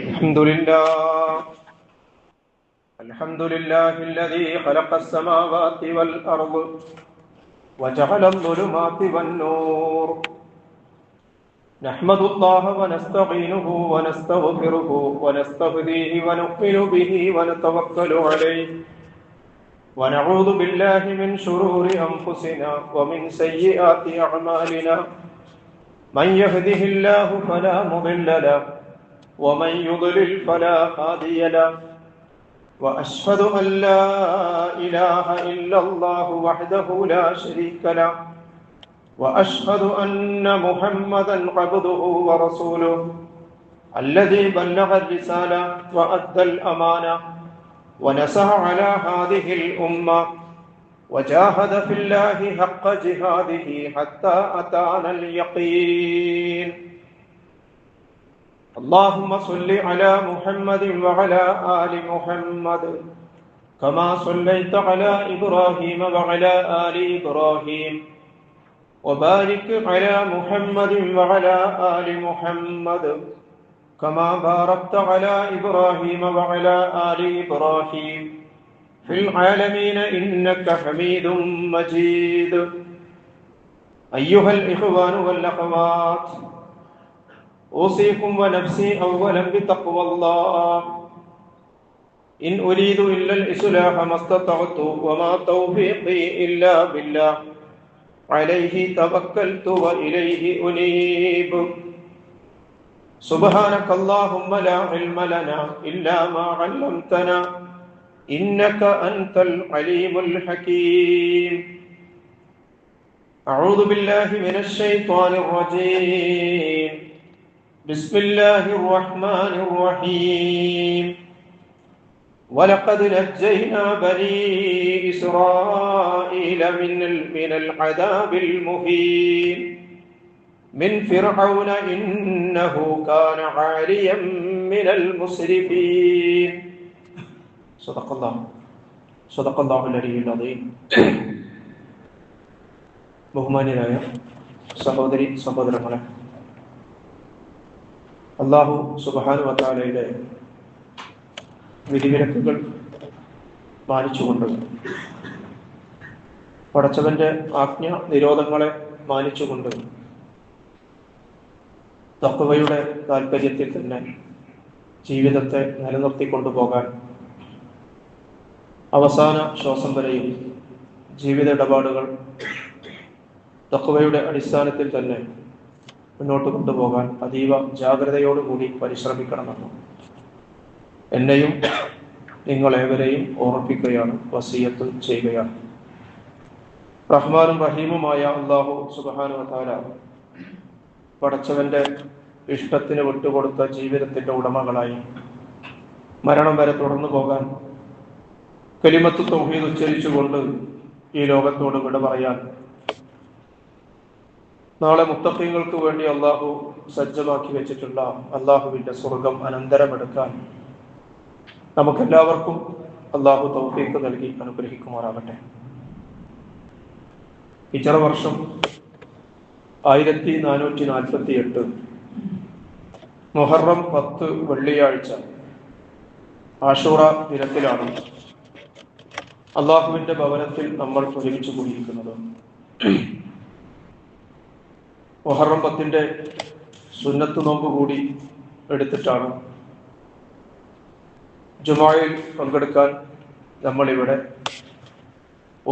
الحمد لله الذي خلق السماوات والأرض وجعل الظلمات والنور نحمد الله ونستعينه ونستغفره ونستهديه ونؤمن به ونتوكل عليه ونعوذ بالله من شرور أنفسنا ومن سيئات أعمالنا من يهده الله فلا مضل له ومن يضلل فلا هادي له وأشهد أن لا إله إلا الله وحده لا شريك له وأشهد أن محمدا عبده ورسوله الذي بلغ الرسالة وأدى الأمانة ونصح على هذه الأمة وجاهد في الله حق جهاده حتى أتانا اليقين اللهم صل على محمد وعلى آل محمد كما صليت على إبراهيم وعلى آل إبراهيم وبارك على محمد وعلى آل محمد كما باركت على إبراهيم وعلى آل إبراهيم في العالمين إنك حميد مجيد أيها الإخوان والأخوات أوصيكم ونفسي أولا بتقوى الله إن أريد إلا الإصلاح ما استطعت وما توفيقي إلا بالله عليه توكلت وإليه أنيب سبحانك اللهم لا علم لنا إلا ما علمتنا إنك أنت العليم الحكيم أعوذ بالله من الشيطان الرجيم بسم الله الرحمن الرحيم ولقد نجينا بني إسرائيل من العذاب المهين من فرعون إنه كان عاليا من المسرفين صدق الله العلي العظيم ബഹുമാന്യരായ സഹോദരി സഹോദരങ്ങളെ, അല്ലാഹു സുബ്ഹാനഹു വ തആലയുടെ വിധിവിലക്കുകൾ മാനിച്ചുകൊണ്ട്, പടച്ചവന്റെ ആജ്ഞ നിരോധങ്ങളെ മാനിച്ചുകൊണ്ട് തഖ്വയുടെ താല്പര്യത്തിൽ തന്നെ ജീവിതത്തെ നിലനിർത്തിക്കൊണ്ടുപോകാൻ അവസാന ശ്വാസം വരെയും ജീവിത ഇടപാടുകൾ തഖ്വയുടെ അടിസ്ഥാനത്തിൽ തന്നെ മുന്നോട്ട് കൊണ്ടുപോകാൻ അതീവ ജാഗ്രതയോടുകൂടി പരിശ്രമിക്കണമെന്നും എന്നെയും നിങ്ങളേവരെയും ഓർമ്മിപ്പിക്കുകയാണ്, വസിയത്ത് ചെയ്യുകയാണ്. റഹ്മാനും റഹീമുമായ അല്ലാഹു സുബ്ഹാനഹു വ തആല പടച്ചവന്റെ ഇഷ്ടത്തിന് വിട്ടുകൊടുത്ത ജീവിതത്തിന്റെ ഉടമകളായി മരണം വരെ തുടർന്നു പോകാൻ, കലിമത്ത് തൗഹീദ് ഉച്ചരിച്ചുകൊണ്ട് ഈ ലോകത്തോട് വിട പറയാൻ, നാളെ മുത്തഖീങ്ങൾക്ക് വേണ്ടി അള്ളാഹു സജ്ജമാക്കി വെച്ചിട്ടുള്ള അള്ളാഹുവിന്റെ സ്വർഗം അനന്തരമെടുക്കാൻ നമുക്കെല്ലാവർക്കും അള്ളാഹു തൗഫീഖ് നൽകി അനുഗ്രഹിക്കുമാറാകട്ടെ. ഹിജ്റ വർഷം 1448 മുഹറം 10 വെള്ളിയാഴ്ച ആശൂറ ദിനത്തിലാണ് അള്ളാഹുവിന്റെ ഭവനത്തിൽ നമ്മൾ ഒരുമിച്ച് കൂടിയിരിക്കുന്നത്. മുഹറം 10 സുന്നത്ത് നോമ്പ് കൂടി എടുത്തിട്ടാണ് ജുമായിൽ പങ്കെടുക്കാൻ നമ്മളിവിടെ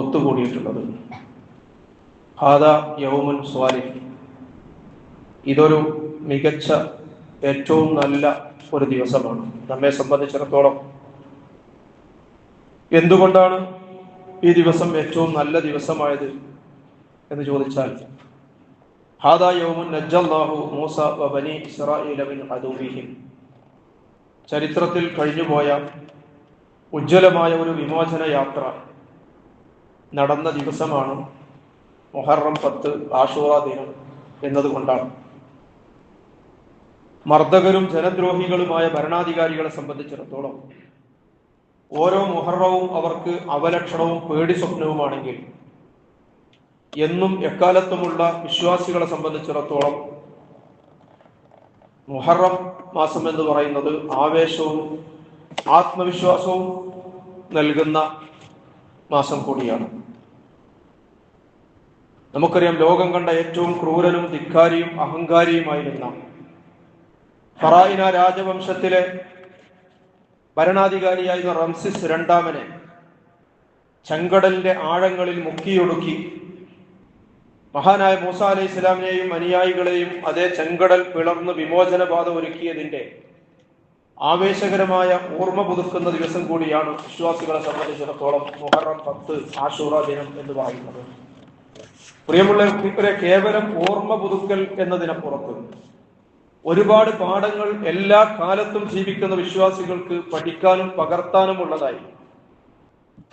ഒത്തുകൂടിയിട്ടുള്ളത്. ഹാദാ യൗമുൻ സ്വാലിഹ്, ഇതൊരു മികച്ച, ഏറ്റവും നല്ല ഒരു ദിവസമാണ് നമ്മെ സംബന്ധിച്ചിടത്തോളം. എന്തുകൊണ്ടാണ് ഈ ദിവസം ഏറ്റവും നല്ല ദിവസമായത് എന്ന് ചോദിച്ചാൽ, ഹാദാ യൗമുൻ നജ്ജല്ലാഹു മൂസ വ ബനി ഇസ്രായീല മിൻ അദുവ്വിഹിം, ചരിത്രത്തിൽ കഴിഞ്ഞുപോയ ഉജ്ജ്വലമായ ഒരു വിമോചന യാത്ര നടന്ന ദിവസമാണ് മുഹറം 10 ആശൂറ ദിനം എന്നതുകൊണ്ടാണ്. മർദ്ദകരും ജനദ്രോഹികളുമായ ഭരണാധികാരികളെ സംബന്ധിച്ചിടത്തോളം ഓരോ മുഹറവും അവർക്ക് അവലക്ഷണവും പേടി സ്വപ്നവുമാണെങ്കിൽ, എന്നും എക്കാലത്തുമുള്ള വിശ്വാസികളെ സംബന്ധിച്ചിടത്തോളം മുഹറം മാസം എന്ന് പറയുന്നത് ആവേശവും ആത്മവിശ്വാസവും നൽകുന്ന മാസം കൂടിയാണ്. നമുക്കറിയാം, ലോകം കണ്ട ഏറ്റവും ക്രൂരനും ധിക്കാരിയും അഹങ്കാരിയുമായിരുന്ന ഫറായിന രാജവംശത്തിലെ ഭരണാധികാരിയായിരുന്ന റംസിസ് രണ്ടാമനെ ചെങ്കടലിന്റെ ആഴങ്ങളിൽ മുക്കിയൊടുക്കി മഹാനായ മൂസ അലൈഹി ഇസ്ലാമിനെയും അനുയായികളെയും അതേ ചെങ്കടൽ പിളർന്ന് വിമോചനപാത ഒരുക്കിയതിന്റെ ആവേശകരമായ ഓർമ്മ പുതുക്കുന്ന ദിവസം കൂടിയാണ് വിശ്വാസികളെ സംബന്ധിച്ചിടത്തോളം മുഹറം 10 ആശൂറ ദിനം എന്ന് പറയുന്നത്. പ്രിയമുള്ളവരെ, കേവലം ഓർമ്മ പുതുക്കൽ എന്നതിനപ്പുറത്ത് ഒരുപാട് പാഠങ്ങൾ എല്ലാ കാലത്തും ജീവിക്കുന്ന വിശ്വാസികൾക്ക് പഠിക്കാനും പകർത്താനുമുള്ളതായി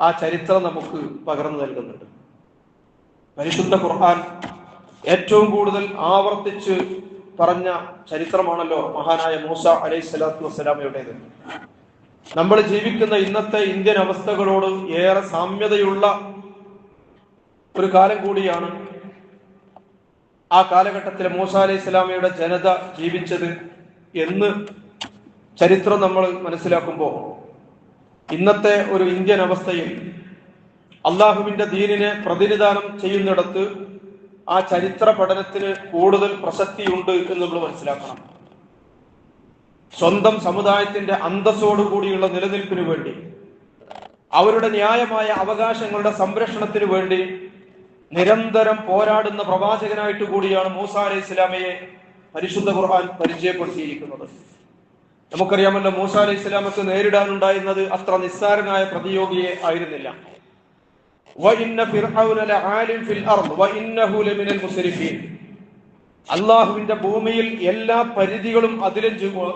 ആ ചരിത്രം നമുക്ക് പകർന്നു നൽകുന്നുണ്ട്. പരിശുദ്ധ ഖുർആൻ ഏറ്റവും കൂടുതൽ ആവർത്തിച്ച് പറഞ്ഞ ചരിത്രമാണല്ലോ മഹാനായ മൂസ അലൈഹി സ്വലാത്തു വസ്സലാമയുടേത്. നമ്മൾ ജീവിക്കുന്ന ഇന്നത്തെ ഇന്ത്യൻ അവസ്ഥകളോട് ഏറെ സാമ്യതയുള്ള ഒരു കാലം കൂടിയാണ് ആ കാലഘട്ടത്തിലെ മൂസ അലൈഹി സ്വലാമയുടെ ജനത ജീവിച്ചത് എന്ന് ചരിത്രം നമ്മൾ മനസ്സിലാക്കുമ്പോൾ ഇന്നത്തെ ഒരു ഇന്ത്യൻ അവസ്ഥയിൽ അള്ളാഹുവിന്റെ ദീനിനെ പ്രതിനിധാനം ചെയ്യുന്നിടത്ത് ആ ചരിത്ര പഠനത്തിന് കൂടുതൽ പ്രസക്തിയുണ്ട് എന്ന് നമ്മൾ മനസ്സിലാക്കണം. സ്വന്തം സമുദായത്തിന്റെ അന്തസ്സോടുകൂടിയുള്ള നിലനിൽപ്പിനു വേണ്ടി, അവരുടെ ന്യായമായ അവകാശങ്ങളുടെ സംരക്ഷണത്തിനു വേണ്ടി നിരന്തരം പോരാടുന്ന പ്രവാചകനായിട്ട് കൂടിയാണ് മൂസ അലൈഹി ഇസ്ലാമയെ പരിശുദ്ധ ഖുർആൻ പരിചയപ്പെടുത്തിയിരിക്കുന്നത്. നമുക്കറിയാമല്ലോ, മൂസ അലൈഹി ഇസ്ലാമക്ക് നേരിടാനുണ്ടായിരുന്നത് അത്ര നിസ്സാരനായ പ്രതിയോഗിയെ ആയിരുന്നില്ല. അള്ളാഹുവിന്റെ ഭൂമിയിൽ എല്ലാ പരിധികളും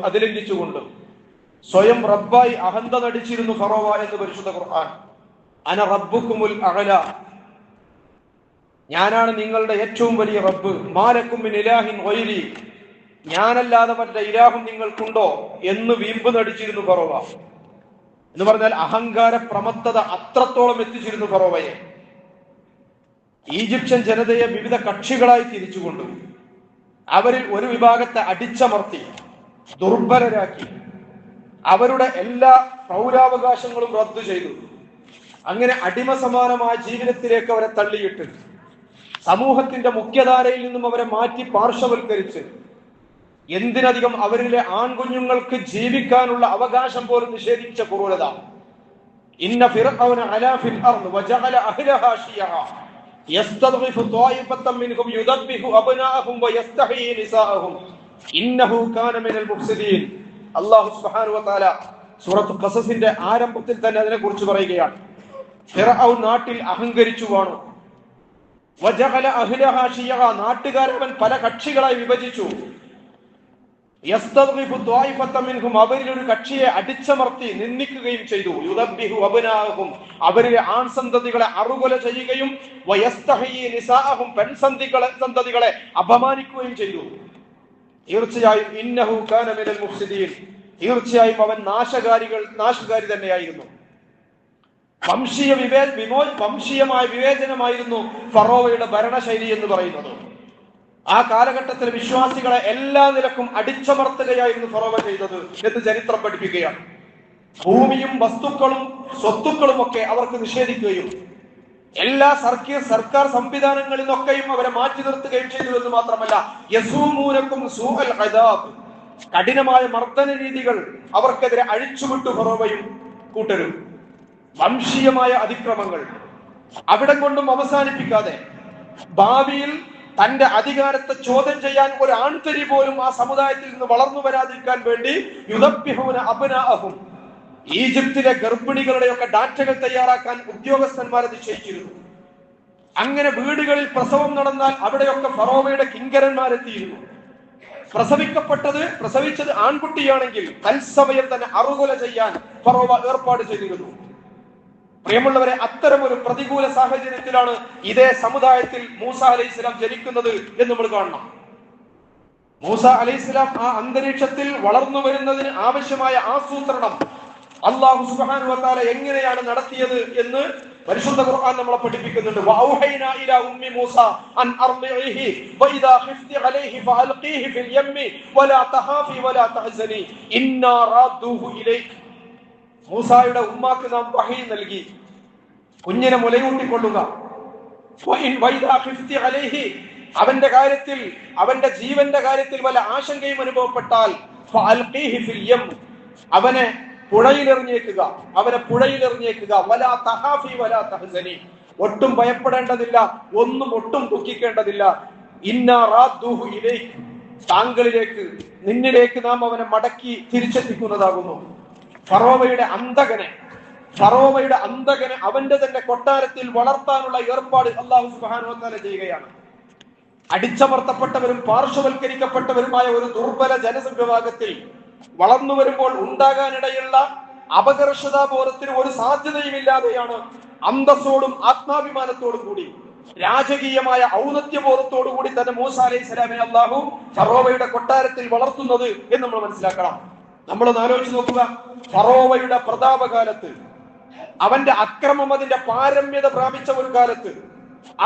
അതിലംഘിച്ചുകൊണ്ട് സ്വയം റബ്ബായി അഹന്ത നടിച്ചിരുന്നു ഫറോവ എന്ന് പരിശുദ്ധ ഖുർആൻ. അന റബ്ബുക്കുമുൽ അഅല, ഞാനാണ് നിങ്ങളുടെ ഏറ്റവും വലിയ റബ്ബ്. മാലക്കും മിൻ ഇലാഹിൻ ഗൈരി, ഞാനല്ലാതെ മറ്റ ഇലാഹും നിങ്ങൾക്കുണ്ടോ എന്ന് വീമ്പ് നടിച്ചിരുന്നു ഫറോവ. എന്ന് പറഞ്ഞാൽ അഹങ്കാര പ്രമത്തത അത്രത്തോളം എത്തിച്ചിരുന്നു ഫറോവയെ. ഈജിപ്ഷ്യൻ ജനതയെ വിവിധ കക്ഷികളായി തിരിച്ചുകൊണ്ട് അവരിൽ ഒരു വിഭാഗത്തെ അടിച്ചമർത്തി ദുർബലരാക്കി അവരുടെ എല്ലാ പൗരാവകാശങ്ങളും റദ്ദു ചെയ്തു. അങ്ങനെ അടിമ സമാനമായ ജീവിതത്തിലേക്ക് അവരെ തള്ളിയിട്ട് സമൂഹത്തിന്റെ മുഖ്യധാരയിൽ നിന്നും അവരെ മാറ്റി പാർശ്വവൽക്കരിച്ച് എന്തിനധികം അവരിലെ ആൺകുഞ്ഞുങ്ങൾക്ക് ജീവിക്കാനുള്ള അവകാശം പോലും നിഷേധിച്ച ക്രൂരത. ഇന്ന ഫിർഔന അലാ ഫിൽ അർദ് വജഅല അഹ്ലഹാ ശിയഅ യസ്തദ്ഇഫു ത്വായിഫത്തൻ മിൻഹും യുദബ്ബിഹു അബ്നാഅഹും വയസ്തഹയി നിസാഅഹും ഇന്നഹു കാന മിനൽ മുഫ്സിദീൻ. അല്ലാഹു സുബ്ഹാനഹു വ തആല സൂറത്തുൽ ഖസസിന്റെ ആരംഭത്തിൽ തന്നെ അതിനെക്കുറിച്ച് പറയുകയാണ്. ഫിർഔൻ നാട്ടിൽ അഹങ്കരിച്ചു വാണു. വജഅല അഹ്ലഹാ ശിയഅ, നാട്ടുകാരവൻ പല കക്ഷികളായി വിഭജിച്ചു. യസ്തദ്ഇഫു ത്വായിഫത്തൻ മിൻഹും, അവരിൽ ഒരു കക്ഷിയെ അടിച്ചമർത്തി നിന്ദിക്കുകയും ചെയ്തു. യുദബ്ബിഹു അബ്നാഅഹും, അവരിലെ ആൺസന്തതികളെ അറുകൊല ചെയ്യുകയും വയസ്തഹയി നിസാഅഹും, പെൺസന്തതികളെ അപമാനിക്കുകയും ചെയ്തു. തീർച്ചയായും ഇന്നഹു കാന മിനൽ മുഫ്സിദീൻ, തീർച്ചയായും അവൻ നാശകാരി തന്നെയായിരുന്നു. വംശീയമായ വിവേചനമായിരുന്നു ഫറോവയുടെ ഭരണശൈലി എന്ന് പറയുന്നത്. ആ കാലഘട്ടത്തിലെ വിശ്വാസികളെ എല്ലാ നിലക്കും അടിച്ചമർത്തുകയായിരുന്നു ഫറോവ ചെയ്തത് എന്ന് ചരിത്രം പഠിപ്പിക്കുകയാണ്. ഭൂമിയും വസ്തുക്കളും സ്വത്തുക്കളും ഒക്കെ അവർക്ക് നിഷേധിക്കുകയും എല്ലാ സർക്കാർ സംവിധാനങ്ങളിൽ നിന്നൊക്കെയും അവരെ മാറ്റി നിർത്തുകയും ചെയ്തു എന്ന് മാത്രമല്ല, യസൂമൂനക്കും സൂഅൽ അദാബ്, കഠിനമായ മർദ്ദന രീതികൾ അവർക്കെതിരെ അഴിച്ചുവിട്ടു ഫറോവയും കൂട്ടരും. വംശീയമായ അതിക്രമങ്ങൾ അവിടെ കൊണ്ടും അവസാനിപ്പിക്കാതെ ഭാവിയിൽ തന്റെ അധികാരത്തെ ചോദ്യം ചെയ്യാൻ ഒരു ആൺതരി പോലും ആ സമുദായത്തിൽ നിന്ന് വളർന്നു വരാതിരിക്കാൻ വേണ്ടി യുദബ്ബിഹൂന അബ്നാഅഹും, ഈജിപ്തിലെ ഗർഭിണികളുടെയൊക്കെ ഡാറ്റകൾ തയ്യാറാക്കാൻ ഉദ്യോഗസ്ഥന്മാരെ നിശ്ചയിച്ചിരുന്നു. അങ്ങനെ വീടുകളിൽ പ്രസവം നടന്നാൽ അവിടെയൊക്കെ ഫറോവയുടെ കിങ്കരന്മാരെത്തിയിരുന്നു. പ്രസവിച്ചത് ആൺകുട്ടിയാണെങ്കിൽ തത്സമയം തന്നെ അറുകൊല ചെയ്യാൻ ഫറോവ ഏർപ്പാട് ചെയ്തിരുന്നു. പ്രിയമുള്ളവരെ, അത്തരം ഒരു പ്രതികൂല സാഹചര്യത്തിലാണ് ഇതേ സമുദായത്തിൽ മൂസ അലൈഹിസ്സലാം ജനിക്കുന്നത് എന്ന് നമ്മൾ കാണണം. മൂസ അലൈഹിസ്സലാം ആ അന്തരീക്ഷത്തിൽ വളർന്നു വരുന്നതിന് ആവശ്യമായ ആസൂത്രണം അല്ലാഹു സുബ്ഹാനഹു വ തആല എങ്ങനെയാണ് നടത്തിയത് എന്ന് പരിശുദ്ധ ഖുർആൻ നമ്മളെ പഠിപ്പിക്കുന്നുണ്ട്. വഔഹൈനാ ഇലാ ഉമ്മി മൂസ അൻ അർദിഇഹി വഇദാ ഖിഫ്തി അലൈഹി ഫഅൽഖീഹി ഫിൽ യമ്മി വലാ തഖാഫി വലാ തഹ്സനി ഇന്നാ റാദ്ദൂഹു ഇലൈക. മൂസായുടെ ഉമ്മാക്ക് നാം വഹി നൽകി, കുഞ്ഞിനെ മുലയൂട്ടിക്കൊള്ളുക. വഇദാ ഖിഫ്തി അലൈഹി, അവന്റെ കാര്യത്തിൽ, അവന്റെ ജീവന്റെ കാര്യത്തിൽ വല്ല ആശങ്കയും അനുഭവപ്പെട്ടാൽ ഫഅൽഖീഹി ഫിൽ യം, അവനെ പുഴയിലെറിഞ്ഞേക്കുക, അവനെ പുഴയിലെറിഞ്ഞേക്കുക. വലാ തഹാഫി വലാ തഹ്സനി, ഒട്ടും ഭയപ്പെടേണ്ടതില്ല, ഒന്നും ഒട്ടും ദുഃഖിക്കേണ്ടതില്ല. ഇന്നാ റാദ്ദൂഹു ഇലൈക, താങ്കളിലേക്ക്, നിന്നിലേക്ക് നാം അവനെ മടക്കി തിരിച്ചെത്തിക്കുന്നതാകുന്നു. ഫറോവയുടെ അന്തകനെ അവന്റെ തന്നെ കൊട്ടാരത്തിൽ വളർത്താനുള്ള ഏർപ്പാട് അല്ലാഹു സുബ്ഹാനഹു വ തആല ചെയ്യുകയാണ്. അടിച്ചമർത്തപ്പെട്ടവരും പാർശ്വവൽക്കരിക്കപ്പെട്ടവരുമായ ഒരു ദുർബല ജനവിഭാഗത്തിൽ വളർന്നു വരുമ്പോൾ ഉണ്ടാകാനിടയുള്ള അപകർഷതാബോധത്തിന് ഒരു സാധ്യതയുമില്ലാതെയാണ് അന്തസ്സോടും ആത്മാഭിമാനത്തോടും കൂടി രാജകീയമായ ഔന്നത്യബോധത്തോടു കൂടി തന്നെ മൂസ അലൈഹിസ്സലാമിനെ അല്ലാഹു ഫറോവയുടെ കൊട്ടാരത്തിൽ വളർത്തുന്നത് എന്ന് നമ്മൾ മനസ്സിലാക്കണം. നമ്മളൊന്ന് ആലോചിച്ച് നോക്കുക. ഫറോവയുടെ പ്രതാപകാലത്ത്, അവന്റെ അക്രമം അതിന്റെ പാരമ്യത പ്രാപിച്ച ഒരു കാലത്ത്,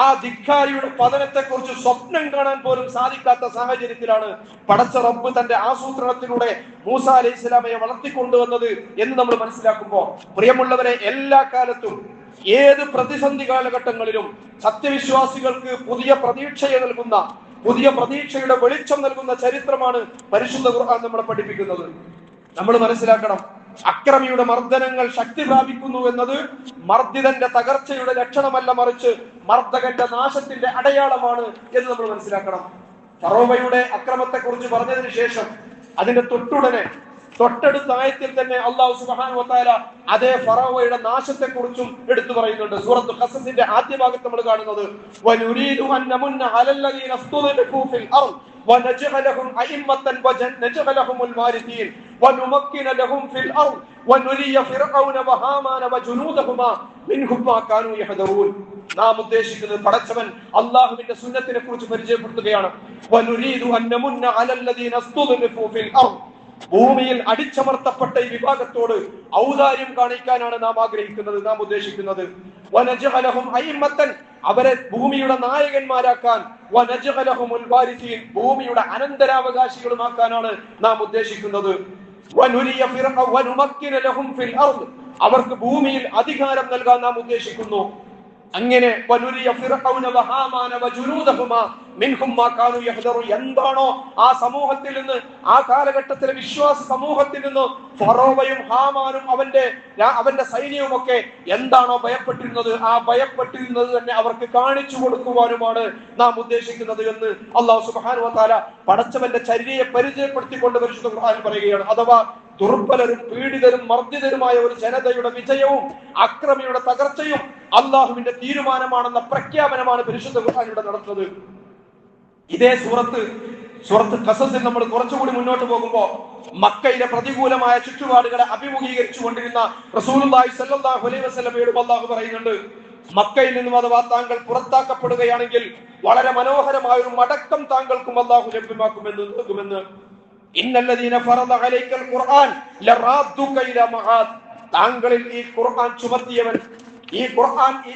ആ ധിക്കാരിയുടെ പതനത്തെ കുറിച്ച് സ്വപ്നം കാണാൻ പോലും സാധിക്കാത്ത സാഹചര്യത്തിലാണ് പടച്ച റബ്ബ് തന്റെ ആസൂത്രണത്തിലൂടെ മൂസ അലൈഹിസ്സലാമയെ വളർത്തിക്കൊണ്ടുവന്നത് എന്ന് നമ്മൾ മനസ്സിലാക്കുമ്പോൾ, പ്രിയമുള്ളവരെ, എല്ലാ കാലത്തും ഏത് പ്രതിസന്ധി കാലഘട്ടങ്ങളിലും സത്യവിശ്വാസികൾക്ക് പുതിയ പ്രതീക്ഷയെ നൽകുന്ന, പുതിയ പ്രതീക്ഷയുടെ വെളിച്ചം നൽകുന്ന ചരിത്രമാണ് പരിശുദ്ധ ഖുർആൻ നമ്മളെ പഠിപ്പിക്കുന്നത്. നമ്മൾ മനസ്സിലാക്കണം, അക്രമിയുടെ മർദ്ദനങ്ങൾ ശക്തി പ്രാപിക്കുന്നു എന്നത് മർദ്ദിതന്റെ തകർച്ചയുടെ ലക്ഷണമല്ല, മറിച്ച് മർദ്ദകന്റെ നാശത്തിന്റെ അടയാളമാണ് എന്ന് നമ്മൾ മനസ്സിലാക്കണം. ഫറോവയുടെ അക്രമത്തെ കുറിച്ച് പറഞ്ഞതിന് ശേഷം അതിന്റെ തൊട്ടടുത്ത ആയത്തിൽ തന്നെ അല്ലാഹു സുബ്ഹാനഹു വ തആല അതേ ഫറോവയുടെ നാശത്തെ കുറിച്ചും എടുത്തു പറയുന്നുണ്ട്. സൂറത്ത് ഖസസിന്റെ ആദ്യ ഭാഗത്ത് നമ്മൾ കാണുന്നത് വനുരീദു അൻ നമുന്ന അലല്ലദീന സ്തുദിഫു ഫിൽ അർദ് വനജ്അലഹും അഇമ്മത്തൻ വനജ്അലഹുമുൽ വാരിസീൻ വനുമക്കിന ലഹും ഫിൽ അർദ് വനുരിയ ഫിർഔന വഹാമാന വജുനൂദഹുമാ മിൻഹും മാ കാനൂ യഹ്ദറൂൻ. നാം ഉദ്ദേശിക്കുന്നത് പടച്ചവൻ അല്ലാഹുവിന്റെ സുന്നത്തിനെ കുറിച്ച് പരിചയപ്പെടുത്തുകയാണ്. വനുരീദു അൻ നമുന്ന അലല്ലദീന സ്തുദിഫു ഫിൽ അർദ്, ഭൂമിയിൽ അടിച്ചമർത്തപ്പെട്ട ഈ വിഭാഗത്തോട് ഔദാര്യം കാണിക്കാനാണ് നാം ആഗ്രഹിക്കുന്നത്, നാം ഉദ്ദേശിക്കുന്നത്. വനജ്അലഹും അഇമ്മത്തൻ, അവരെ ഭൂമിയുടെ നായകന്മാരാക്കാൻ, വനജ്അലഹുമുൽ വാരിസീൻ, ഭൂമിയുടെ അനന്തരാവകാശികളുമാക്കാനാണ് നാം ഉദ്ദേശിക്കുന്നത്. വനുരിയ ഫിർഔന വനുമക്കിന ലഹും ഫിൽ അർദ്, അവർക്ക് ഭൂമിയിൽ അധികാരം നൽകാൻ നാം ഉദ്ദേശിക്കുന്നു. അങ്ങനെ വനുരിയ ഫിർഔന വഹാമാന വജുനൂദഹുമാ മിൻഹും മാ കാനൂ യഹ്ദറൂൻ, എന്താണോ ആ സമൂഹത്തിൽ നിന്ന്, ആ കാലഘട്ടത്തിലെ വിശ്വാസ സമൂഹത്തിൽ നിന്ന് ഫറോവയും ഹാമാനും അവന്റെ സൈന്യവും ഒക്കെ എന്താണോ ഭയപ്പെട്ടിരുന്നത്, ആ ഭയപ്പെട്ടിരുന്നത് തന്നെ അവർക്ക് കാണിച്ചു കൊടുക്കുവാനുമാണ് നാം ഉദ്ദേശിക്കുന്നത് എന്ന് അല്ലാഹു സുബ്ഹാനഹു വ തആല പടച്ചവന്റെ ചര്യയെ പരിചയപ്പെടുത്തിക്കൊണ്ട് പരിശുദ്ധ ഖുർആനിൽ പറയുകയാണ്. അഥവാ ദുർബലരും പീഡിതരും മർദ്ദിതരുമായ ഒരു ജനതയുടെ വിജയവും അക്രമിയുടെ തകർച്ചയും അള്ളാഹുവിന്റെ തീരുമാനമാണെന്ന പ്രഖ്യാപനമാണ് പരിശുദ്ധ ഖുർആൻ ഇവിടെ നടത്തുന്നത്. ഇതേ സൂറത്ത് ഖസസിൽ നമ്മൾ കുറച്ചുകൂടി മുന്നോട്ട് പോകുമ്പോൾ മക്കയിലെ പ്രതികൂലമായ ചുറ്റുപാടുകളെ അഭിമുഖീകരിച്ചു കൊണ്ടിരുന്ന റസൂലുള്ളാഹി സ്വല്ലല്ലാഹു അലൈഹി വസല്ലമയോട് അല്ലാഹു പറയുന്നുണ്ട്, മക്കയിൽ നിന്നും അഥവാ താങ്കൾ പുറത്താക്കപ്പെടുകയാണെങ്കിൽ വളരെ മനോഹരമായ ഒരു മടക്കം താങ്കൾക്കും അല്ലാഹു ലഭ്യമാക്കുമെന്ന്. ഇന്നല്ലദീന ഫറദ അലൈക്കൽ ഖുർആൻ ലറാദ്ദുക ഇലാ മആദ്, താങ്കളിൽ ഈ ഖുർആൻ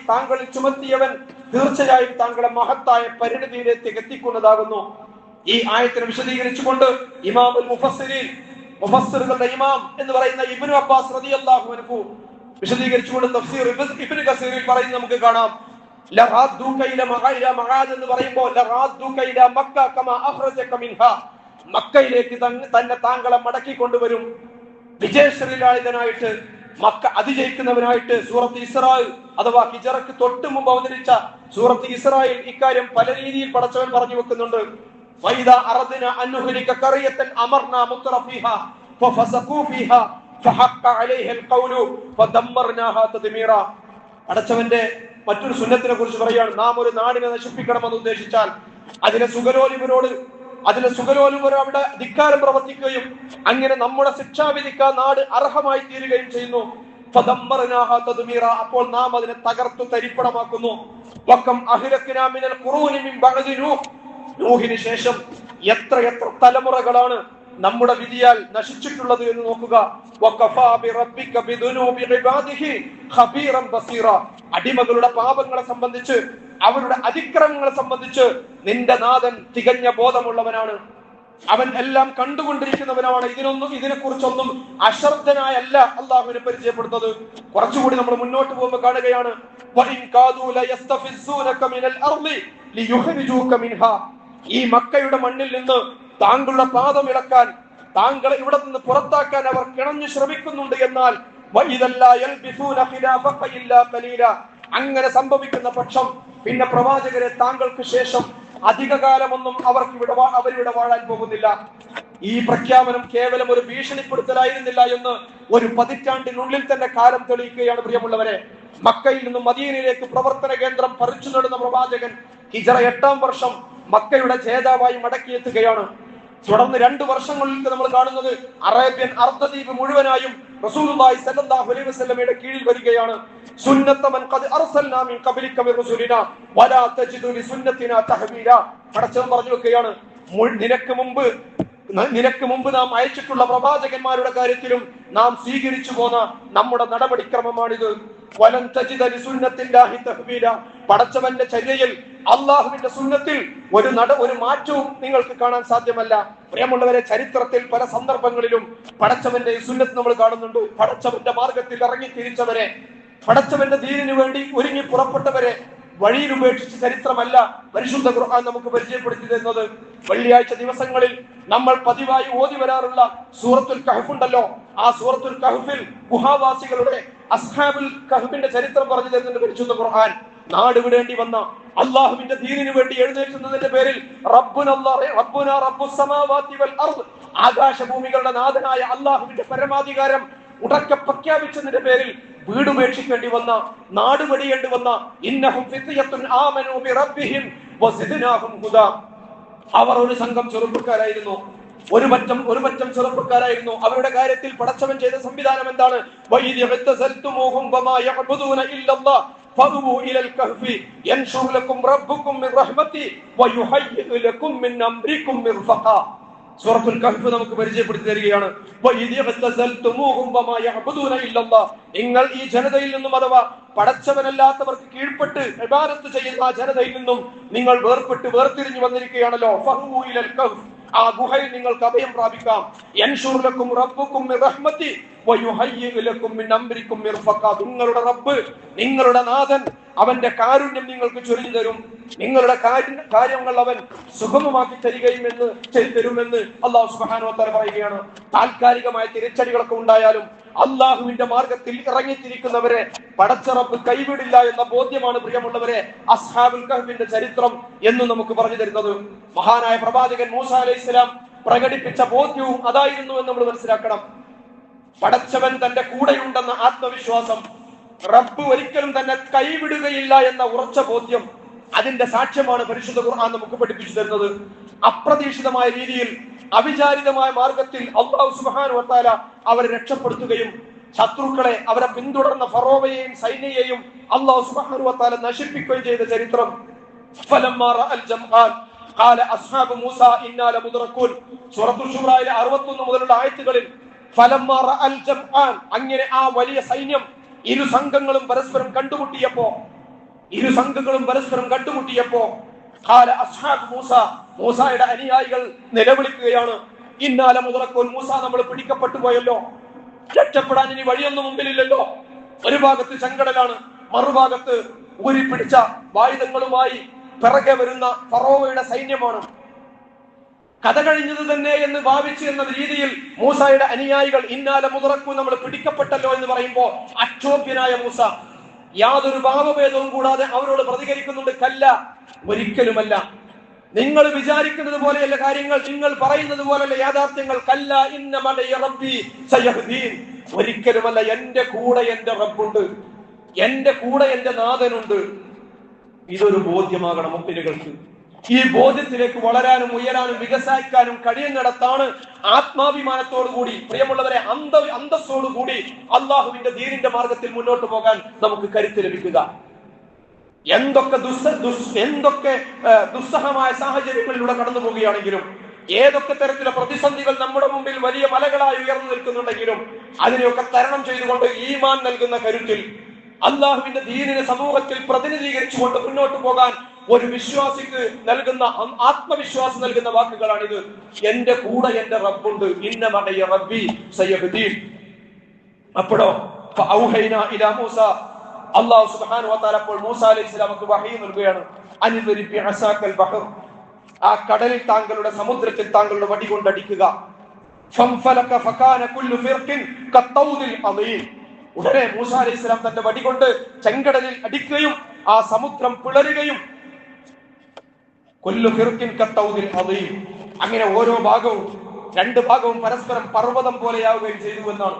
താങ്കളിൽ ചുമത്തിയവൻ തീർച്ചയായും താങ്കളെ മഹത്തായ പരിണതിയിലേക്ക് എത്തിക്കുന്നതാകുന്നു. ഈ ആയത്തിനെ വിശദീകരിച്ചുകൊണ്ട് ഇമാമുൽ മുഫസ്സിറുകളുടെ ഇമാം എന്ന് പറയുന്ന ഇബ്നു അബ്ബാസ് റളിയല്ലാഹു അൻഹു വിശദീകരിച്ചുകൊണ്ട് തഫ്സീർ ഇബ്നു കസീറിൽ പറയുന്നത് നമുക്ക് കാണാം. ലറാദ്ദുക ഇലാ മആദ് എന്ന് പറയുമ്പോൾ ലറാദ്ദുക ഇലാ മക്ക കമാ അഖ്റജക മിൻഹാ, മക്കയിലേക്ക് തന്നെ താങ്കളെ മടക്കി കൊണ്ടുവരും. വിജയശ്രീലാളിതനായിട്ട്, മക്ക അതിജയിക്കുന്നവനായിട്ട്. സൂറത്ത് ഇസ്രായിൽ അഥവാ ഹിജറക്ക് തൊട്ട് മുമ്പ് അവതരിച്ച സൂറത്ത് ഇസ്രായിൽ ഇക്കാര്യം പല രീതിയിൽ പടച്ചവൻ പറഞ്ഞു വെക്കുന്നുണ്ട്. വൈദാ അറദ്ന അൻ നുഹ്ലിക ഖറിയതൻ അമർനാ മുത്രഫീഹാ ഫഫസഖൂ ഫീഹാ ഫഹഖ അലൈഹിൽ ഖൗലു ഫദമ്മർനാഹാ തദ്മീറാ. പടച്ചവന്റെ മറ്റൊരു സുന്നത്തിനെ കുറിച്ച് പറയുകയാണ്, നാം ഒരു നാടിനെ നശിപ്പിക്കണമെന്ന് ഉദ്ദേശിച്ചാൽ അതിലെ സുഖലോലുപർ അവിടെ ധിക്കാരം പ്രവർത്തിക്കുകയും അങ്ങനെ നമ്മുടെ ശിക്ഷാവിധിക്ക് നാട് അർഹമായി തീരുകയും ചെയ്യുന്നു. അപ്പോൾ നാം അതിനെ തകർത്തു തരിപ്പണമാക്കുന്നു. നൂഹിന് ശേഷം എത്ര തലമുറകളാണ് നമ്മുടെ വിധിയാൽ നശിച്ചിട്ടുള്ളത് എന്ന് നോക്കുക. അടിമകളുടെ പാപങ്ങളെ സംബന്ധിച്ച്, അവരുടെ അതിക്രമങ്ങളെ സംബന്ധിച്ച് നിന്റെ നാഥൻ തികഞ്ഞ ബോധമുള്ളവനാണ്. അവൻ എല്ലാം കണ്ടുകൊണ്ടിരിക്കുന്നവനാണ്. ഇതിനെക്കുറിച്ചൊന്നും അശ്രദ്ധനായല്ല അള്ളാഹുവിനെ പരിചയപ്പെടുന്നത്. കുറച്ചുകൂടി നമ്മൾ മുന്നോട്ട് പോകുമ്പോൾ കാണുകയാണ്, ഈ മക്കയുടെ മണ്ണിൽ നിന്ന് താങ്കളുടെ പാദം ഇളക്കാൻ, താങ്കളെ ഇവിടെ നിന്ന് പുറത്താക്കാൻ അവർ കിണഞ്ഞു ശ്രമിക്കുന്നുണ്ട്. എന്നാൽ അങ്ങനെ സംഭവിക്കുന്ന പക്ഷം പിന്നെ പ്രവാചകരെ താങ്കൾക്ക് ശേഷം അധികകാലമൊന്നും അവരിവിടെ വാഴാൻ പോകുന്നില്ല. ഈ പ്രഖ്യാപനം കേവലം ഒരു ഭീഷണിപ്പെടുത്തലായിരുന്നില്ല എന്ന് ഒരു പതിറ്റാണ്ടിനുള്ളിൽ തന്നെ കാലം തെളിയിക്കുകയാണ്. പ്രിയമുള്ളവരെ, മക്കയിൽ നിന്നും മദീനയിലേക്ക് പ്രവർത്തന കേന്ദ്രം പറിച്ചു നടുന്ന പ്രവാചകൻ ഹിജറ 8-ാം വർഷം മക്കയുടെ ജേതാവായി മടക്കിയെത്തുകയാണ്. തുടർന്ന് 2 വർഷങ്ങളിലേക്ക് നമ്മൾ കാണുന്നത് അറേബ്യൻ അർദ്ധദ്വീപ് മുഴുവനായും റസൂലുള്ളാഹി സ്വല്ലല്ലാഹു അലൈഹി വസല്ലമയുടെ കീഴിൽ വരികയാണ്. സുന്നത്തമൻ ഖദ് അർസൽനാ മിൻ ഖബലിക മിർ റസൂലിനാ വലാ തജിദു ലിസുന്നത്തിനാ തഹ്വീല. പടച്ചവൻ പറഞ്ഞു വെക്കുകയാണ്, നിനക്ക് മുമ്പ് നാം അയച്ചിട്ടുള്ള പ്രവാചകന്മാരുടെ കാര്യത്തിലും നാം സ്വീകരിച്ചു പോന്ന നമ്മുടെ നടപടിക്രമമാണിത്. വലൻ തജിദ ലിസുന്നത്തില്ലാഹി തഹ്വീല. പടച്ചവന്റെ ചര്യയിൽ, അള്ളാഹുവിന്റെ സുന്നത്തിൽ ഒരു മാറ്റവും നിങ്ങൾക്ക് കാണാൻ സാധ്യമല്ല. പ്രിയമുള്ളവരെ, ചരിത്രത്തിൽ പല സന്ദർഭങ്ങളിലും പടച്ചവന്റെ ഈ സുന്നത്ത് നമ്മൾ കാണുന്നുണ്ട്. പടച്ചവന്റെ മാർഗത്തിൽ ഇറങ്ങി തിരിച്ചവരെ, പടച്ചവന്റെ ദീനിനു വേണ്ടി ഒരുങ്ങി പുറപ്പെട്ടവരെ വഴിയിൽ ഉപേക്ഷിച്ച ചരിത്രമല്ല പരിശുദ്ധ ഖുർആൻ നമുക്ക് പരിചയപ്പെടുത്തി തരുന്നത്. വെള്ളിയാഴ്ച ദിവസങ്ങളിൽ നമ്മൾ പതിവായി ഓതി വരാറുള്ള സൂറത്തുൽ കഹ്ഫ് ഉണ്ടല്ലോ, ആ സൂറത്തുൽ കഹ്ഫിൽ ഗുഹാവാസികളുടെ അസ്ഹാബുൽ കഹ്ഫിന്റെ ചരിത്രം പറഞ്ഞു തരുന്നുണ്ട് പരിശുദ്ധ ഖുർആൻ. നാട് വിടേണ്ടി വന്ന, അള്ളാഹുവിന്റെ ദീനിനു വേണ്ടി എഴുന്നേൽക്കുന്നതിന്റെ പേരിൽ റബ്ബുനാ റബ്ബുസ് സമാവാതി വൽ അർദ്, ആകാശഭൂമികളുടെ നാഥനായ അള്ളാഹുവിന്റെ പരമാധികാരം ഉടക്കെ പ്രഖ്യാപിച്ചതിന്റെ പേരിൽ വീടുപേക്ഷിക്കേണ്ടി വന്ന, നാട് വെടിയേണ്ടി വന്ന, ഇന്നഹും ഫിത്യത്തുൻ ആമനൂ ബിറബ്ബിഹിം വസിദ്നാഹും ഹുദാ. അവർ ഒരു സംഘം ചെറുപ്പക്കാരായിരുന്നു, ഒരു പറ്റം ചെറുപ്പക്കാരായിരുന്നു. അവരുടെ കാര്യത്തിൽ പടച്ചവൻ ചെയ്ത സംവിധാനം എന്താണ്? വഇദ് യഗ്തസൽതുമൂഹും വമാ യഅബുദൂന ഇല്ലല്ലാഹ് ഫഅബൂ ഇലൽ കഹ്ഫി യൻഷുർ ലക്കും റബ്ബുക്കും മിർ റഹ്മതി വയുഹയ്യിഉ ലക്കും മിൻ അംരിക്കും മിർഫഖാ. സൂറത്തുൽ കഹ്ഫ് നമുക്ക് പരിചയപ്പെടുത്തി തരികയാണ്. നിങ്ങൾ ഈ ജനതയിൽ നിന്നും, അഥവാ പടച്ചവനല്ലാത്തവർക്ക് കീഴ്പ്പെട്ട് ഇബാദത്ത് ചെയ്യുന്ന ആ ജനതയിൽ നിന്നും നിങ്ങൾ വേർതിരിഞ്ഞു വന്നിരിക്കുകയാണല്ലോ. ഫഹൂ ഇലൽ കഹ്ഫ്, ആ ഗുഹയിൽ നിങ്ങൾക്ക് അഭയം പ്രാപിക്കാം. യൻഷുർ ലക്കും റബ്ബുക്കും മിർ റഹ്മതി വയുഹയ്യിഉ ലക്കും മിൻ അംരിക്കും മിർഫഖാ. നിങ്ങളുടെ റബ്ബ്, നിങ്ങളുടെ നാഥൻ, അവന്റെ കാരുണ്യം നിങ്ങൾക്ക് ചൊരിഞ്ഞു തരും. നിങ്ങളുടെ കാര്യങ്ങൾ അവൻ സുഗമമാക്കി തരുമെന്ന് അല്ലാഹു സുബ്ഹാനഹു വ തആല പറയുകയാണ്. താൽക്കാലികമായ തിരിച്ചടികളൊക്കെ ഉണ്ടായാലും അള്ളാഹുവിന്റെ മാർഗത്തിൽ ഇറങ്ങിത്തിരിക്കുന്നവരെ പടച്ച റബ്ബ് കൈവിടില്ല എന്ന ബോധ്യമാണ് പ്രിയമുള്ളവരെ അസ്ഹാബുൽ കഹ്ഫിന്റെ ചരിത്രം എന്ന് നമുക്ക് പറഞ്ഞു തരുന്നത്. മഹാനായ പ്രവാചകൻ മൂസ അലൈഹിസ്സലാം പ്രകടിപ്പിച്ച ബോധ്യവും അതായിരുന്നു എന്ന് നമ്മൾ മനസ്സിലാക്കണം. പടച്ചവൻ തന്റെ കൂടെയുണ്ടെന്ന ആത്മവിശ്വാസം, റബ്ബ് ഒരിക്കലും തന്നെ കൈവിടുകയില്ല എന്ന ഉറച്ച ബോധ്യം, അതിന്റെ സാക്ഷ്യമാണ് പരിശുദ്ധ ഖുർആൻ നമുക്ക് പഠിപ്പിച്ചു തരുന്നത്. അപ്രതീക്ഷിതമായ രീതിയിൽ, അവിചാരിതമായ മാർഗത്തിൽ അല്ലാഹു സുബ്ഹാനഹു വ തആല അവരെ രക്ഷപ്പെടുത്തുകയും ശത്രുക്കളെ, അവരെ പിന്തുടർന്ന ഫറോവയെയും സൈന്യയെയും അല്ലാഹു സുബ്ഹാനഹു വ തആല നശിപ്പിക്കുകയും ചെയ്ത ചരിത്രം. ഫലമ്മാ റഅൽ ജംആൻ ഖാല അസ്ഹാബു മൂസ ഇന്നാ ലമുദ്റകൂൻ. സൂറത്തുൽ ശൂറയിലെ 61 മുതലുള്ള ആയത്തുകളിൽ ഫലമ്മാ റഅൽ ജംആൻ, അങ്ങനെ ആ വലിയ സൈന്യം, ഇരു സംഘങ്ങളും പരസ്പരം കണ്ടുമുട്ടിയപ്പോ ഖാല അസ്ഹാബു മൂസ, മൂസയുടെ അനുയായികൾ നിലവിളിക്കുകയാണ്, ഇന്നാ ലമുദ്റകൂൻ, മൂസ നമ്മൾ പിടിക്കപ്പെട്ടു പോയല്ലോ, രക്ഷപ്പെടാൻ ഇനി വഴിയൊന്നും മുമ്പിലില്ലല്ലോ. ഒരു ഭാഗത്ത് ചെങ്കടലാണ്, മറുഭാഗത്ത് ഊരിപ്പിടിച്ച ആയുധങ്ങളുമായി പിറകെ വരുന്ന ഫറോവയുടെ സൈന്യമാണ്. കഥ കഴിഞ്ഞത് തന്നെ എന്ന് ഭാവിച്ചു എന്ന രീതിയിൽ മൂസയുടെ അനുയായികൾ ഇന്നാ ലമുദ്റകൂൻ, നമ്മൾ പിടിക്കപ്പെട്ടല്ലോ എന്ന് പറയുമ്പോ അക്ഷോഭ്യനായ മൂസ യാതൊരു ഭാവഭേദവും കൂടാതെ അവരോട് പ്രതികരിക്കുന്നുണ്ട്. കല്ല, ഒരിക്കലുമല്ല, നിങ്ങൾ വിചാരിക്കുന്നത് പോലെയല്ല കാര്യങ്ങൾ, നിങ്ങൾ പറയുന്നത് പോലെയല്ല യാഥാർത്ഥ്യങ്ങൾ. കല്ല ഇന്ന മഅയ റബ്ബി സയഹ്ദീൻ, ഒരിക്കലുമല്ല, എന്റെ കൂടെ എന്റെ റബ്ബുണ്ട്, എന്റെ കൂടെ എന്റെ നാഥനുണ്ട്. ഇതൊരു ബോധ്യമാകണം മുഅ്മിനുകൾക്ക്. ഈ ബോധ്യത്തിലേക്ക് വളരാനും ഉയരാനും വികസിക്കാനും കഴിയുന്നിടത്താണ് ആത്മാഭിമാനത്തോടുകൂടി, പ്രിയമുള്ളവരെ, അന്തസ്സോടുകൂടി അള്ളാഹുവിന്റെ ദീനിന്റെ മാർഗത്തിൽ മുന്നോട്ട് പോകാൻ നമുക്ക് കരുത്ത് ലഭിക്കുക. എന്തൊക്കെ ദുസ്സഹമായ സാഹചര്യങ്ങളിലൂടെ കടന്നു പോവുകയാണെങ്കിലും ഏതൊക്കെ തരത്തിലുള്ള പ്രതിസന്ധികൾ നമ്മുടെ മുമ്പിൽ വലിയ മലകളായി ഉയർന്നു നിൽക്കുന്നുണ്ടെങ്കിലും അതിനെയൊക്കെ തരണം ചെയ്തുകൊണ്ട് ഈമാൻ നൽകുന്ന കരുത്തിൽ അള്ളാഹുവിന്റെ ദീനിനെ സമൂഹത്തിൽ പ്രതിനിധീകരിച്ചുകൊണ്ട് മുന്നോട്ട് പോകാൻ ഒരു വിശ്വാസിക്ക് നൽകുന്ന ആത്മവിശ്വാസം നൽകുന്ന വാക്കുകളാണിത്. എന്റെ കൂടെ എന്റെ റബ്ബുണ്ട്, ഇന്ന മഅയ റബ്ബി സയഹ്ദീൻ. അപ്പോഴോ അല്ലാഹു സുബ്ഹാനഹു വ തആല അപ്പോൾ മൂസ അലൈഹിസ്സലാമക്ക് വഹീ നൽകുകയാണ്. അനിദ്രി ബി അസാക്കൽ ബഹർ, ആ കടലിൽ താങ്കളുടെ സമുദ്രത്തിൽ താങ്കളുടെ വടി കൊണ്ടടിക്കുക. ഫംഫലക ഫകാന കുല്ലു ഫിർഖിൻ കത്തൗദിൽ അളീം. ഉടനെ മൂസ അലൈഹിസ്സലാം തന്റെ വടി കൊണ്ട് ചെങ്കടലിൽ അടിക്കുകയും ആ സമുദ്രം പിളരുകയും കുല്ലു ഫിർഖിൻ കത്തൗദിൽ അളീം, അങ്ങനെ ഓരോ ഭാഗവും രണ്ട് ഭാഗവും പരസ്പരം പർവ്വതം പോലെയാവുകയും ചെയ്തു എന്നാണ്.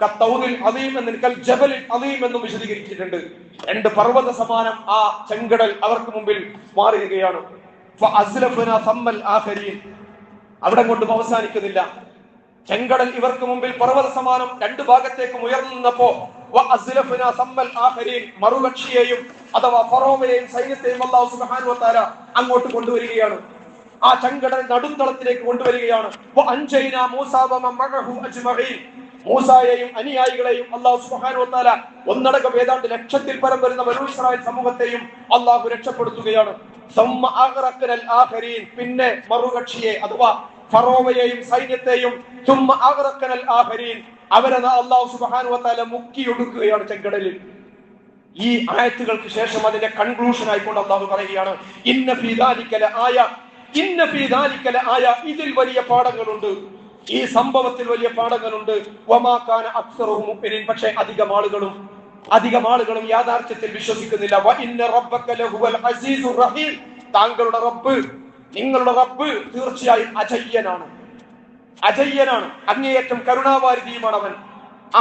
കത്തൗദിൽ അളീം എന്ന് കൽ ജബലിൽ അളീം എന്നും വിശദീകരിച്ചിട്ടുണ്ട്. രണ്ട് പർവ്വത സമാനം ആ ചെങ്കടൽ അവർക്ക് മുമ്പിൽ മാറുകയാണ്. അവിടെ കൊണ്ടും അവസാനിക്കുന്നില്ല. ചെങ്കടൽ ഇവർക്ക് മുമ്പിൽ പർവ്വത സമാനം രണ്ട് ഭാഗത്തേക്കും ഉയർന്നു നിന്നപ്പോ മറുകക്ഷിയെയും അഥവാ ഫറോവയെയും സൈന്യത്തെയും അല്ലാഹു സുബ്ഹാനഹു വ തആല അങ്ങോട്ട് കൊണ്ടുവരികയാണ്. ആ ചെങ്കടൽ നടുത്തളത്തിലേക്ക് കൊണ്ടുവരികയാണ്. മൂസായെയും അനുയായികളെയും അല്ലാഹു സുബ്ഹാനഹു വ തആല ഒന്നടങ്കം ഏതാണ്ട് ലക്ഷത്തിൽ പരം വരുന്ന ബനൂ ഇസ്രായേൽ സമൂഹത്തെയും അല്ലാഹു രക്ഷപ്പെടുത്തുകയാണ്. പിന്നെ മറുകക്ഷിയെ അഥവാ ഫറോവയെയും സൈന്യത്തെയും അവരെ അല്ലാഹു സുബ്ഹാനഹു വ തആല മുക്കിയൊടുക്കുകയാണ് ചെങ്കടലിൽ. ഈ ആയത്തുകൾക്ക് ശേഷം അതിന്റെ കൺക്ലൂഷൻ ആയിക്കൊണ്ട് അല്ലാഹു പറയുകയാണ്, ഇന്ന ഫീ ദാലിക ലആയ, ഇന്ന ഫീ ദാലിക ലആയ, ഇതിൽ വലിയ പാഠങ്ങളുണ്ട്, ഈ സംഭവത്തിൽ വലിയ പാഠങ്ങളുണ്ട്. വമാ കാന അക്സറുഹും മുഅ്മിനീൻ, പക്ഷേ അധികം ആളുകളും യാഥാർത്ഥ്യത്തിൽ വിശ്വസിക്കുന്നില്ല. വ ഇന്ന റബ്ബക ലഹുവൽ അസീസുർ റഹീം, താങ്കളുടെ റബ്ബ്, നിങ്ങളുടെ റബ്ബ് തീർച്ചയായും അജയ്യനാണ്, അങ്ങേയറ്റം കരുണാവാരിധിയുമാണ് അവൻ.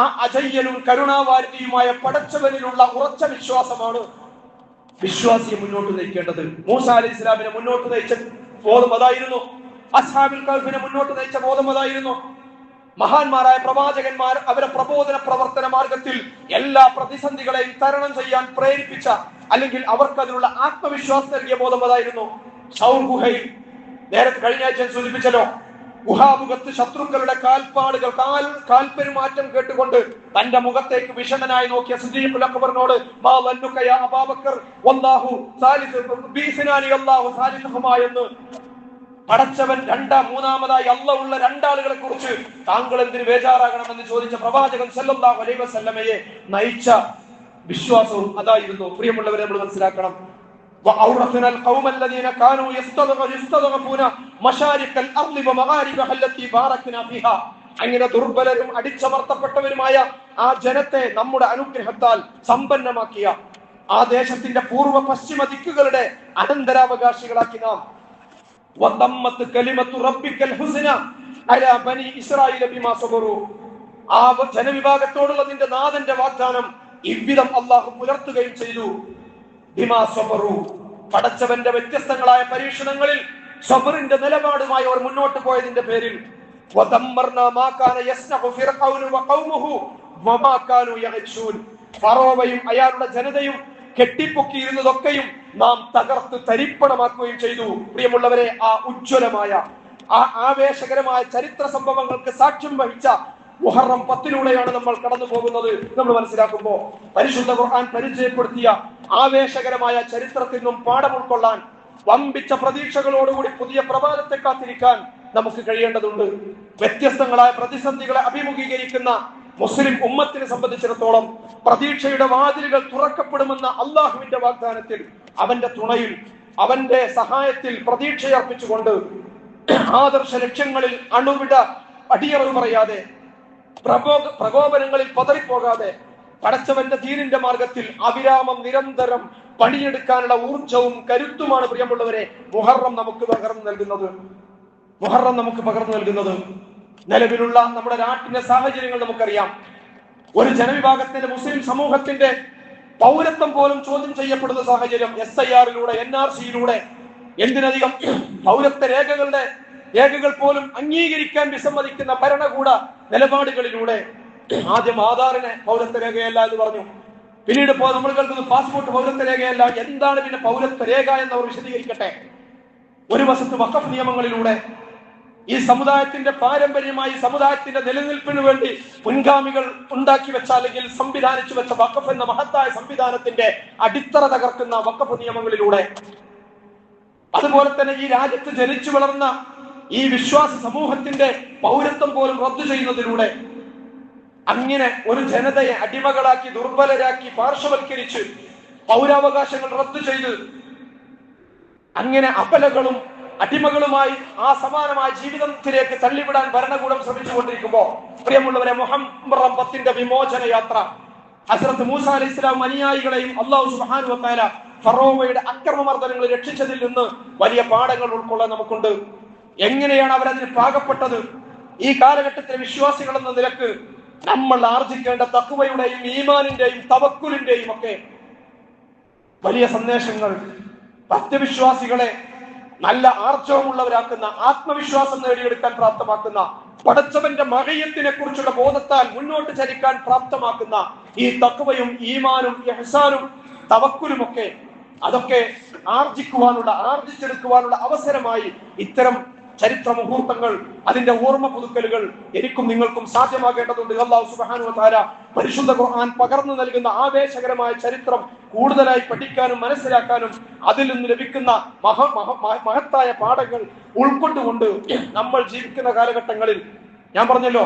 ആ അജയ്യനും കരുണാവാരിധിയുമായ പടച്ചവനിലുള്ള ഉറച്ച വിശ്വാസമാണ് വിശ്വാസിയെ മുന്നോട്ട് നയിക്കേണ്ടത്. മൂസ അലൈഹിസ്സലാമിനെ മുന്നോട്ട് നയിച്ച ബോധം അതായിരുന്നു. അസ്ഹാബുൽ കഹ്ഫിനെ മുന്നോട്ട് നയിച്ച ബോധം അതായിരുന്നു. മഹാന്മാരായ പ്രവാചകന്മാർ അവരെ പ്രബോധന പ്രവർത്തന മാർഗത്തിൽ എല്ലാ പ്രതിസന്ധികളെയും തരണം ചെയ്യാൻ പ്രേരിപ്പിച്ച, അല്ലെങ്കിൽ അവർക്ക് അതിനുള്ള ആത്മവിശ്വാസം നൽകിയ ബോധം അതായിരുന്നു. സൗർ ഗുഹയിൽ നേരത്തെ കഴിഞ്ഞ ആഴ്ച സൂചിപ്പിച്ചല്ലോ, ഗുഹാമുഖത്ത് ശത്രുക്കളുടെ കാൽപ്പെരുമാറ്റം കേട്ടുകൊണ്ട് തന്റെ മുഖത്തേക്ക് വിഷണനായി നോക്കിയ സിദ്ദീഖുൽ അക്ബറിനോട് മാ ലന്നുക യാ അബൂബക്കർ വല്ലാഹു സാലിസുഹുമാ എന്ന് പടച്ചവൻ മൂന്നാമതായി അല്ലാഹു ഉള്ള രണ്ടാളുകളെ കുറിച്ച് താങ്കൾ എന്തിന് ബേജാറാകണമെന്ന് ചോദിച്ച പ്രവാചകൻ സല്ലല്ലാഹു അലൈഹി വസല്ലമയെ നയിച്ച വിശ്വാസവും അതായിരുന്നു. പ്രിയമുള്ളവരെ, നമ്മൾ മനസ്സിലാക്കണം, وأورثنا القوم الذين كانوا يستضعفون مشارق الأرض ومغاربها التي باركنا فيها. അങ്ങനെ ദുർബലരും അടിച്ചമർത്തപ്പെട്ടവരുമായ ആ ജനത്തെ നമ്മുടെ അനുഗ്രഹത്താൽ സമ്പന്നമാക്കിയ ആ ദേശത്തിന്റെ പൂർവ്വ പശ്ചിമ ദിക്കുകളുടെ അനന്തരാവകാശികളാക്കി നാം. വതമ്മത്ത് കലിമത്തു റബ്ബിക്കൽ ഹുസ്ന അലാ ബനി ഇസ്രായീല ബിമാ സബറു. ആ ജനവിഭാഗത്തോടുള്ള നിന്റെ നാഥന്റെ വാഗ്ദാനം ഇவ்விதം അല്ലാഹു പുലർത്തുകയും ചെയ്തു. ബിമാ സബറു, പടച്ചവന്റെ വ്യത്യസ്തങ്ങളായ പരീക്ഷണങ്ങളിൽ സബറിന്റെ നിലപാടുമായി അവർ മുന്നോട്ട് പോയതിന്റെ പേരിൽ വദമ്മർനാ മാ കാന യസ്നഉ ഫിർഔന വഖൗമുഹു വമാ കാനൂ യഗ്ശൂൻ. ഫറോവയും അയാളുടെ ജനതയും കെട്ടിപ്പൊക്കിയിരുന്നതൊക്കെയും നാം തകർത്ത് തരിപ്പണമാക്കുകയും ചെയ്തു. പ്രിയമുള്ളവരെ, ആ ഉജ്ജ്വലമായ ആ ആവേശകരമായ ചരിത്ര സംഭവങ്ങൾക്ക് സാക്ഷ്യം വഹിച്ച മുഹറം 10 നമ്മൾ കടന്നു പോകുന്നത്. നമ്മൾ മനസ്സിലാക്കുമ്പോൾ പരിശുദ്ധ ഖുർആൻ പരിചയപ്പെടുത്തിയ ആവേശകരമായ ചരിത്രത്തിൽ നിന്നും പാഠം ഉൾക്കൊള്ളാൻ, വമ്പിച്ച പ്രതീക്ഷകളോടുകൂടി പുതിയ പ്രഭാതത്തെ കാത്തിരിക്കാൻ നമുക്ക് കഴിയേണ്ടതുണ്ട്. വ്യത്യസ്തങ്ങളായ പ്രതിസന്ധികളെ അഭിമുഖീകരിക്കുന്ന മുസ്ലിം ഉമ്മത്തിനെ സംബന്ധിച്ചിടത്തോളം പ്രതീക്ഷയുടെ വാതിലുകൾ തുറക്കപ്പെടുമെന്ന അള്ളാഹുവിന്റെ വാഗ്ദാനത്തിൽ, അവന്റെ തുണയിൽ, അവന്റെ സഹായത്തിൽ പ്രതീക്ഷയർപ്പിച്ചുകൊണ്ട് ആദർശ ലക്ഷ്യങ്ങളിൽ അണുവിട അടിയറവ് പറയാതെ, പ്രകോപനങ്ങളിൽ പതറിപ്പോകാതെ, പടച്ചവന്റെ ദീനിന്റെ മാർഗത്തിൽ അവിരാമം നിരന്തരം പണിയെടുക്കാനുള്ള ഊർജവും കരുത്തുമാണ് പ്രിയമുള്ളവരെ മുഹറം നമുക്ക് പകർന്നു നൽകുന്നത്. നിലവിലുള്ള നമ്മുടെ നാട്ടിന്റെ സാഹചര്യങ്ങൾ നമുക്കറിയാം. ഒരു ജനവിഭാഗത്തിന്റെ മുസ്ലിം സമൂഹത്തിന്റെ പൗരത്വം പോലും ചോദ്യം ചെയ്യപ്പെടുന്ന സാഹചര്യം SIR-ലൂടെ, NRC-യിലൂടെ, എന്തിനധികം പൗരത്വ രേഖകൾ പോലും അംഗീകരിക്കാൻ വിസമ്മതിക്കുന്ന ഭരണകൂട നിലപാടുകളിലൂടെ. ആദ്യം ആധാറിനെ പൗരത്വ രേഖയല്ല എന്ന് പറഞ്ഞു, പിന്നീട് നമ്മൾ കേൾക്കുന്നു പാസ്പോർട്ട് പൗരത്വ രേഖയല്ല. എന്താണ് പിന്നെ പൗരത്വ രേഖ എന്ന് അവർ വിശദീകരിക്കട്ടെ. ഒരു വശത്ത് വഖഫ് നിയമങ്ങളിലൂടെ, ഈ സമുദായത്തിന്റെ പാരമ്പര്യമായി സമുദായത്തിന്റെ നിലനിൽപ്പിന് വേണ്ടി മുൻഗാമികൾ ഉണ്ടാക്കി വെച്ച അല്ലെങ്കിൽ സംവിധാനിച്ചു വെച്ച വഖഫ് എന്ന മഹത്തായ സംവിധാനത്തിന്റെ അടിത്തറ തകർക്കുന്ന വഖഫ് നിയമങ്ങളിലൂടെ, അതുപോലെ തന്നെ ഈ രാജ്യത്ത് ജനിച്ചു വളർന്ന ഈ വിശ്വാസ സമൂഹത്തിന്റെ പൗരത്വം പോലും റദ്ദു ചെയ്യുന്നതിലൂടെ അങ്ങനെ ഒരു ജനതയെ അടിമകളാക്കി, ദുർബലരാക്കി, പാർശ്വവൽക്കരിച്ച് പൗരാവകാശങ്ങൾ റദ്ദു ചെയ്ത് അങ്ങനെ അപലകളും അടിമകളുമായി ആ സമാനമായ ജീവിതത്തിലേക്ക് തള്ളിവിടാൻ ഭരണകൂടം ശ്രമിച്ചുകൊണ്ടിരിക്കുമ്പോ, പ്രിയമുള്ളവരെ, മുഹറം 10 വിമോചന യാത്ര, ഹസ്രത്ത് മൂസ അലൈഹി ഇസ്ലാം അനുയായികളെയും അല്ലാഹു സുബ്ഹാനഹു വ തആല ഫറോവയുടെ അക്രമമർദ്ദനങ്ങൾ രക്ഷിച്ചതിൽ നിന്ന് വലിയ പാഠങ്ങൾ ഉൾക്കൊള്ളാൻ നമുക്കുണ്ട്. എങ്ങനെയാണ് അവരതിന് പാകപ്പെട്ടത്? ഈ കാലഘട്ടത്തിലെ വിശ്വാസികൾ എന്ന നിലക്ക് നമ്മൾ ആർജിക്കേണ്ട തഖ്വയുടെയും ഈമാനിന്റെയും തവക്കുലിന്റെയും ഒക്കെ വലിയ സന്ദേശങ്ങൾ, സത്യവിശ്വാസികളെ നല്ല ആർജവമുള്ളവരാക്കുന്ന, ആത്മവിശ്വാസം നേടിയെടുക്കാൻ പ്രാപ്തമാക്കുന്ന, പടച്ചവന്റെ മഹയ്യത്തിനെ കുറിച്ചുള്ള ബോധത്താൽ മുന്നോട്ട് ചരിക്കാൻ പ്രാപ്തമാക്കുന്ന ഈ തഖ്വയും ഈമാനും ഇഹ്സാനും തവക്കുലുമൊക്കെ അതൊക്കെ ആർജിച്ചെടുക്കുവാനുള്ള അവസരമായി ഇത്തരം ചരിത്ര മുഹൂർത്തങ്ങൾ, അതിന്റെ ഓർമ്മ പുതുക്കലുകൾ എനിക്കും നിങ്ങൾക്കും സാധ്യമാകേണ്ടതുണ്ട്. അല്ലാഹു സുബ്ഹാനഹു വ തആല പരിശുദ്ധ ഖുർആൻ പകർന്നു നൽകുന്ന ആവേശകരമായ ചരിത്രം കൂടുതലായി പഠിക്കാനും മനസ്സിലാക്കാനും അതിൽ നിന്ന് ലഭിക്കുന്ന മഹത്തായ പാഠങ്ങൾ ഉൾക്കൊണ്ടുകൊണ്ട് നമ്മൾ ജീവിക്കുന്ന കാലഘട്ടങ്ങളിൽ, ഞാൻ പറഞ്ഞല്ലോ,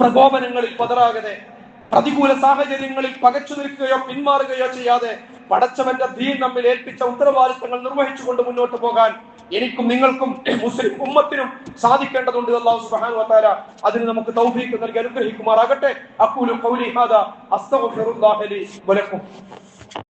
പ്രകോപനങ്ങളിൽ പതറാകതെ, പ്രതികൂല സാഹചര്യങ്ങളിൽ പകച്ചു നിൽക്കുകയോ പിന്മാറുകയോ ചെയ്യാതെ പടച്ചവന്റെ ദീൻ നമ്മിൽ ഏൽപ്പിച്ച ഉത്തരവാദിത്തങ്ങൾ നിർവഹിച്ചുകൊണ്ട് മുന്നോട്ട് പോകാൻ എനിക്കും നിങ്ങൾക്കും മുസ്ലിം ഉമ്മത്തിനും സാധിക്കേണ്ടതുണ്ട്. അല്ലാഹു സുബ്ഹാനഹു വ തആല അതിന് നമുക്ക് തൗഫീഖ് നൽകി അനുഗ്രഹിക്കുമാറാകട്ടെ. അഖൂലു ഖൗലി ഹാദാ അസ്തഗ്ഫിറുല്ലാഹ ലി വലക്കും.